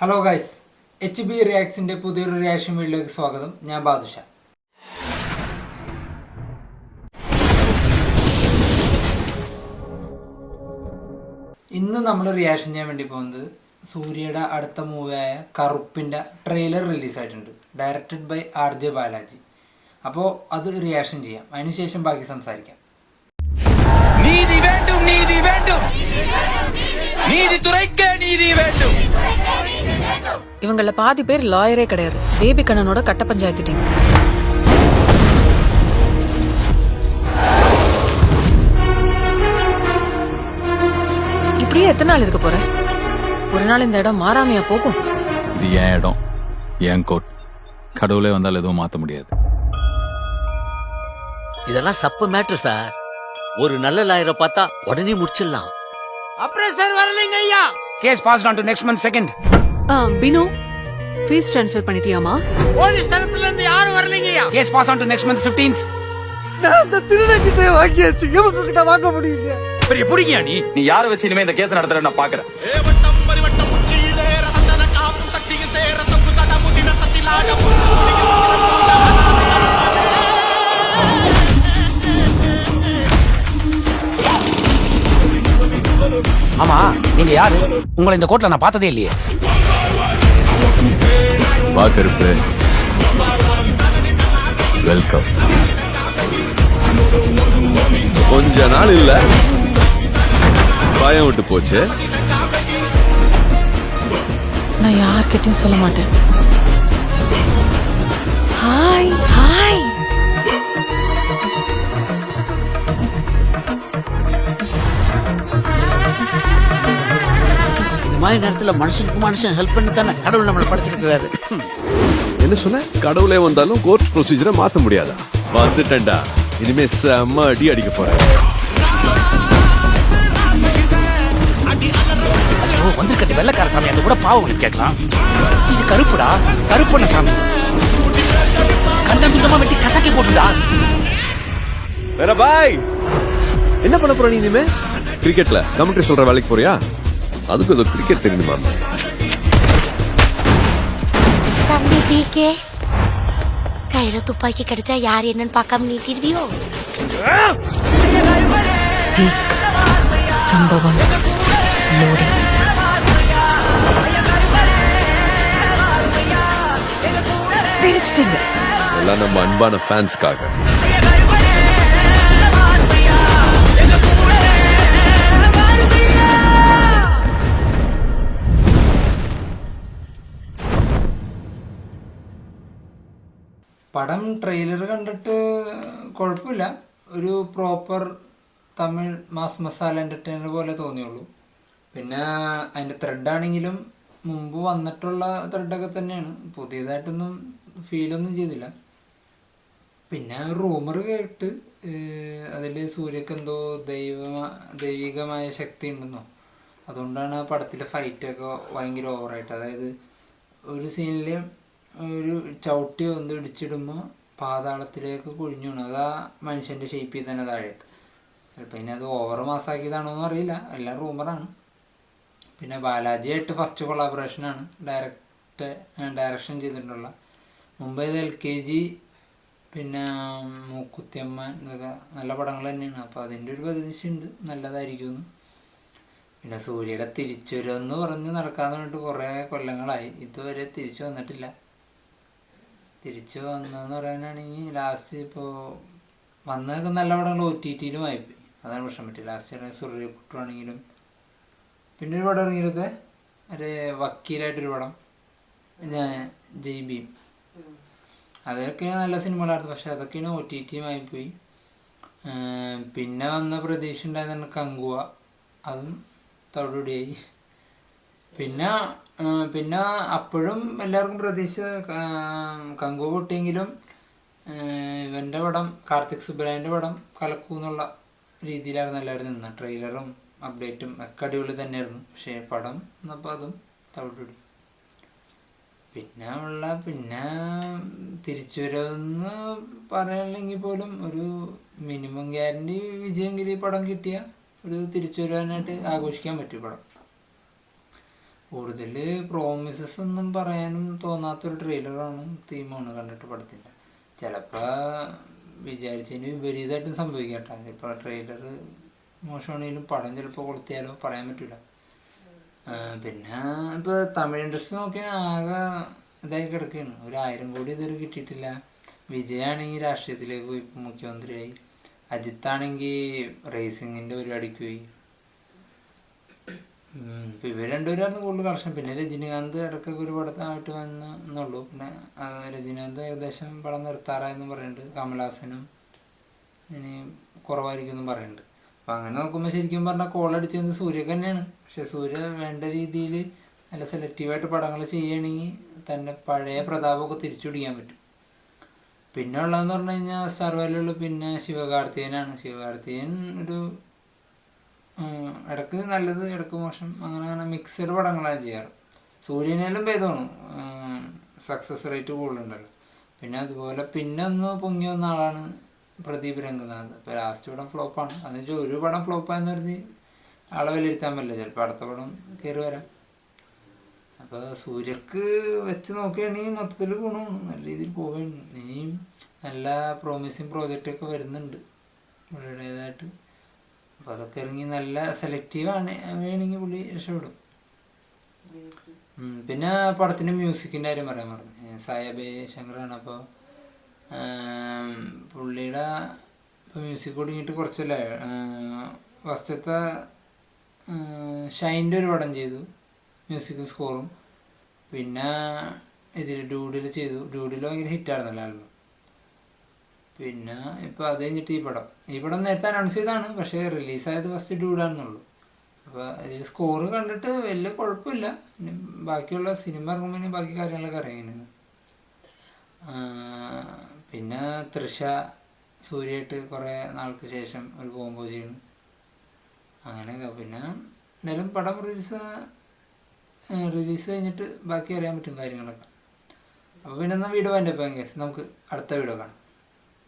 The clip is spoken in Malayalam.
ഹലോ ഗൈസ്, എച്ച് ബി റിയാക്ട്സിൻ്റെ പുതിയൊരു റിയാക്ഷൻ വീഡിയോയിലേക്ക് സ്വാഗതം. ഞാൻ ബാദുഷ. ഇന്ന് നമ്മൾ റിയാക്ഷൻ ചെയ്യാൻ വേണ്ടി പോകുന്നത് സൂര്യയുടെ അടുത്ത മൂവിയായ കറുപ്പിൻ്റെ ട്രെയിലർ റിലീസായിട്ടുണ്ട്. Directed by RJ Balaji. അപ്പോൾ അത് റിയാക്ഷൻ ചെയ്യാം, അതിനുശേഷം ബാക്കി സംസാരിക്കാം. நீதி வேண்டும் நீதி வேண்டும் நீதித்துறைக்கு நீதி வேண்டும். இவங்கள பாதி பேர் லாயரே கிடையாது. பேபி கண்ணனோட கட்ட பஞ்சாயத்து டீம். இப்படியே எத்தனை நாள் இருக்க போற? ஒரு நாள் இந்த இடம் மாறாமையா போகும். இது என் இடம், என் கோட். கடவுளே வந்தால் எதுவும் மாத்த முடியாது. இதெல்லாம் சப்பு மேட்ரு சார். ஒரு நல்ல லாயரை பார்த்தா உடனே முடிச்சிடலாம். அப்புறம் சார் வரலைங்க ஐயா. Case passed on to next month second. Binu fees transfer பண்ணிட்டியாமா? போலீஸ் தரப்புல இருந்து யாரும் வரலைங்க ஐயா. Case pass on to next month 15th. நான் அந்த திருடங்கிட்ட வாங்கியாச்சு, இவங்க கிட்ட வாங்க முடியல. பெரிய புடிங்கியா நீ யாரை வச்சு இனிமே இந்த கேஸ் நடத்துற நான் பாக்குறேன். ஆமா, நீங்க யாரு? உங்களை இந்த கோர்ட்ல நான் பார்த்ததே இல்லையே. வா கருப்பு, வெல்கம். கொஞ்ச நாள் இல்ல, பயம் விட்டு போச்சு. நான் யார்கிட்டயும் சொல்ல மாட்டேன். Hi hi. இந்த மாதிரி நேரத்துல மனுஷனுக்கு மனுஷன் ஹெல்ப் பண்ணி தானே கடவுள் நம்மளை படைச்சிருக்கிறாரு. என்ன சொன்ன? கடவுளே வந்தாலும் கோர்ட் ப்ரொசீஜரை மாத்த முடியாதா? வந்துட்டேன்டா, இனிமே செம்ம அடி அடிக்க போறேன். வந்திருக்கிறது வெள்ளக்கார சாமி, அது கூட பாவம் கேட்கலாம். இது கருப்புடா, கருப்பண்ண சாமி. கண்டம் சுத்தமா வெட்டி கசக்கி போட்டுடா. வேற பாய், என்ன பண்ண போற நீ இனிமே? கிரிக்கெட்ல கமெண்ட்ரி சொல்ற வேலைக்கு போறியா? அதுக்கு ஏதோ கிரிக்கெட் தெரியுமா? தம்பி பிகே, கையில துப்பாக்கி கிடைச்சா யார் என்னன்னு பார்க்காம நீட்டிடுவியோ? சம்பவம் லோடிங். எல்லாம் நம்ம அன்பான ஃபேன்ஸ்க்காக. പടം ട്രെയിലർ കണ്ടിട്ട് കുഴപ്പമില്ല, ഒരു proper Tamil mass masala entertainer പോലെ തോന്നിയുള്ളൂ. പിന്നെ അതിൻ്റെ ത്രെഡാണെങ്കിലും മുമ്പ് വന്നിട്ടുള്ള ത്രെഡൊക്കെ തന്നെയാണ്, പുതിയതായിട്ടൊന്നും ഫീലൊന്നും ചെയ്തില്ല. പിന്നെ റൂമർ കേട്ട് അതിൽ സൂര്യക്ക് എന്തോ ദൈവികമായ ശക്തി ഉണ്ടെന്നോ, അതുകൊണ്ടാണ് ആ പടത്തിലെ ഫൈറ്റൊക്കെ ഭയങ്കര ഓവറായിട്ട്, അതായത് ഒരു സീനിൽ ഒരു ചവിട്ടി ഒന്ന് ഇടിച്ചിടുമ്പോൾ പാതാളത്തിലേക്ക് കുഴിഞ്ഞു വീണു. അത് ആ മനുഷ്യൻ്റെ ഷേപ്പിൽ തന്നെ താഴേക്ക്. ചിലപ്പോൾ ഇനി അത് ഓവർ മാസാക്കിയതാണോ എന്ന് അറിയില്ല, എല്ലാം റൂമറാണ്. പിന്നെ ബാലാജിയായിട്ട് ഫസ്റ്റ് കൊളാബറേഷനാണ് ഡയറക്ഷൻ ചെയ്തിട്ടുള്ള. മുമ്പ് ഇത് LKG, പിന്നെ മൂക്കുത്തിയമ്മൻ, ഇതൊക്കെ നല്ല പടങ്ങൾ തന്നെയാണ്. അപ്പോൾ അതിൻ്റെ ഒരു പ്രതീക്ഷയുണ്ട്, നല്ലതായിരിക്കുമെന്ന്. പിന്നെ സൂര്യയുടെ തിരിച്ചുവരുമെന്ന് പറഞ്ഞ് നടക്കാതെ വേണ്ടിയിട്ട് കുറേ കൊല്ലങ്ങളായി, ഇതുവരെ തിരിച്ചു വന്നിട്ടില്ല. തിരിച്ചു വന്നതെന്ന് പറയാനാണെങ്കിൽ ലാസ്റ്റ് ഇപ്പോൾ വന്നതൊക്കെ നല്ല പടങ്ങൾ OTTയിലും ആയിപ്പോയി, അതാണ് പ്രശ്നം പറ്റി. ലാസ്റ്റ് ഇറങ്ങിയ സൂര്യപുത്രമാണെങ്കിലും, പിന്നെ ഒരു പടം ഇറങ്ങിയത് ഒരു വക്കീലായിട്ടൊരു പടം, ജയ് ഭീം, അതൊക്കെയാണ് നല്ല സിനിമകളായിരുന്നു. പക്ഷെ അതൊക്കെയാണ് OTTയും ആയിപ്പോയി. പിന്നെ വന്ന പ്രതീക്ഷ ഉണ്ടായതാണ് കങ്കുവ, അതും തവിടുപൊടിയായി. പിന്നെ അപ്പോഴും എല്ലാവർക്കും പ്രതീക്ഷ കങ്കുവ പൊട്ടിയെങ്കിലും ഇവൻ്റെ പടം, കാർത്തിക് സുബ്രായൻ്റെ പടം കലക്കൂന്നുള്ള രീതിയിലായിരുന്നു എല്ലാവരും നിന്നത്. ട്രെയിലറും അപ്ഡേറ്റും ഒക്കെ അടിപൊളി തന്നെയായിരുന്നു. പക്ഷേ പടം എന്നപ്പോൾ അതും തവിടുപൊടി. പിന്നെ തിരിച്ചു വരുമെന്ന് പറയാനില്ലെങ്കിൽ പോലും ഒരു മിനിമം ഗ്യാരണ്ടി വിജയെങ്കിലും ഈ പടം കിട്ടിയ ഒരു തിരിച്ചു വരാനായിട്ട് ആഘോഷിക്കാൻ പറ്റും പടം. കൂടുതൽ പ്രോമിസസ് ഒന്നും പറയാനും തോന്നാത്തൊരു ട്രെയിലറാണ്, തീമാണ് കണ്ടിട്ട് പടത്തിൻ്റെ. ചിലപ്പോൾ വിചാരിച്ചതിന് വിപരീതമായിട്ടും സംഭവിക്കട്ടെ. ഇപ്പോൾ ട്രെയിലർ മോശമാണെങ്കിലും പടം ചിലപ്പോൾ കൊളുത്തിയാലോ പറയാൻ പറ്റില്ല. പിന്നെ ഇപ്പോൾ തമിഴ് ഇൻഡസ്ട്രി നോക്കിയാൽ ആകെ ഇതായി കിടക്കുകയാണ്. 1,000 കോടി ഇതുവരെ കിട്ടിയിട്ടില്ല. വിജയാണെങ്കിൽ രാഷ്ട്രീയത്തിലേക്ക് പോയി, ഇപ്പം മുഖ്യമന്ത്രിയായി. അജിത്താണെങ്കിൽ റേസിങ്ങിൻ്റെ പരിപാടിക്ക് പോയി. ഇപ്പം ഇവർ രണ്ടുപേരായിരുന്നു കൂടുതൽ കളക്ഷൻ. പിന്നെ രജനീകാന്ത് ഇടയ്ക്കൊക്കെ ഒരു പടത്തായിട്ട് വന്നുള്ളൂ. പിന്നെ രജനീകാന്ത് ഏകദേശം പടം നിർത്താറായെന്നും പറയുന്നുണ്ട്. കമൽഹാസനും ഇനി കുറവായിരിക്കുമെന്നും പറയുന്നുണ്ട്. അപ്പം അങ്ങനെ നോക്കുമ്പോൾ ശരിക്കും പറഞ്ഞാൽ കോളടിച്ചത് സൂര്യക്ക് തന്നെയാണ്. പക്ഷെ സൂര്യ വേണ്ട രീതിയിൽ നല്ല സെലക്റ്റീവായിട്ട് പടങ്ങൾ ചെയ്യുകയാണെങ്കിൽ തന്നെ പഴയ പ്രതാപമൊക്കെ തിരിച്ചു പിടിക്കാൻ പറ്റും. പിന്നെ ഉള്ളതെന്ന് പറഞ്ഞു കഴിഞ്ഞാൽ സ്റ്റാർ വാല്യുള്ള പിന്നെ ശിവകാർത്തികേയനാണ്. ശിവകാർത്തികേയൻ ഒരു ഇടയ്ക്ക് നല്ലത്, ഇടയ്ക്ക് മോശം, അങ്ങനെ മിക്സഡ് പടങ്ങളാണ് ചെയ്യാറ്. സൂര്യനേലും ഭേദമാണ്, സക്സസ് റേറ്റ് കൂടുതലുണ്ടല്ലോ. പിന്നെ അതുപോലെ പിന്നെ ഒന്ന് പൊങ്ങി വന്ന ആളാണ് പ്രദീപ് രംഗനാഥ്. ഇപ്പോൾ ലാസ്റ്റ് പടം ഫ്ലോപ്പാണ്. എന്നുവെച്ചാൽ ഒരു പടം ഫ്ലോപ്പായെന്ന് പറഞ്ഞ് ആളെ വിലയിരുത്താൻ പറ്റില്ല. ചിലപ്പോൾ അടുത്ത പടം കയറി വരാം. അപ്പോൾ സൂര്യക്ക് വെച്ച് നോക്കുകയാണെങ്കിൽ മൊത്തത്തിൽ ഗുണമാണ്, നല്ല രീതിയിൽ പോവുകയാണ്. ഇനിയും നല്ല പ്രോമിസിങ് പ്രോജക്റ്റൊക്കെ വരുന്നുണ്ട് പുള്ളിയുടേതായിട്ട്. അപ്പോൾ അതൊക്കെ ഇറങ്ങി നല്ല സെലക്റ്റീവാണ് ആണെങ്കിൽ പുള്ളി രക്ഷപ്പെടും. പിന്നെ പടത്തിൻ്റെ മ്യൂസിക്കിൻ്റെ കാര്യം പറയാൻ പറഞ്ഞു. സായബേ ശങ്കറാണ്. അപ്പോൾ പുള്ളിയുടെ ഇപ്പോൾ മ്യൂസിക് ഒടുങ്ങിയിട്ട് കുറച്ചല്ലേ. ഫസ്റ്റത്തെ ഷൈൻ്റെ ഒരു പടം ചെയ്തു, മ്യൂസിക്കും സ്കോറും. പിന്നെ ഇതിൽ ഡ്യൂഡിൽ ചെയ്തു. ഡ്യൂഡിൽ ഭയങ്കര ഹിറ്റായിരുന്നല്ലോ ആൽബം. പിന്നെ ഇപ്പോൾ അത് കഴിഞ്ഞിട്ട് ഈ പടം നേരത്തെ അനൗൺസ് ചെയ്താണ്. പക്ഷേ റിലീസായത് ഫസ്റ്റ് ഡ്യൂഡാണെന്നുള്ളൂ. അപ്പോൾ ഇതിൽ സ്കോറ് കണ്ടിട്ട് വലിയ കുഴപ്പമില്ല. ബാക്കിയുള്ള സിനിമ ഇറങ്ങുമ്പോൾ ബാക്കി കാര്യങ്ങളൊക്കെ അറിയുന്നത്. പിന്നെ തൃഷ സൂര്യയായിട്ട് കുറേ നാൾക്ക് ശേഷം ഒരു കോമ്പോ ചെയ്യുന്നു. അങ്ങനെയൊക്കെ. പിന്നെ എന്തായാലും പടം റിലീസ് കഴിഞ്ഞിട്ട് ബാക്കി അറിയാൻ പറ്റും കാര്യങ്ങളൊക്കെ. അപ്പോൾ പിന്നെ എന്നാൽ വീഡിയോ എൻ്റെ കേസ് നമുക്ക് അടുത്ത വീഡിയോ കാണാം.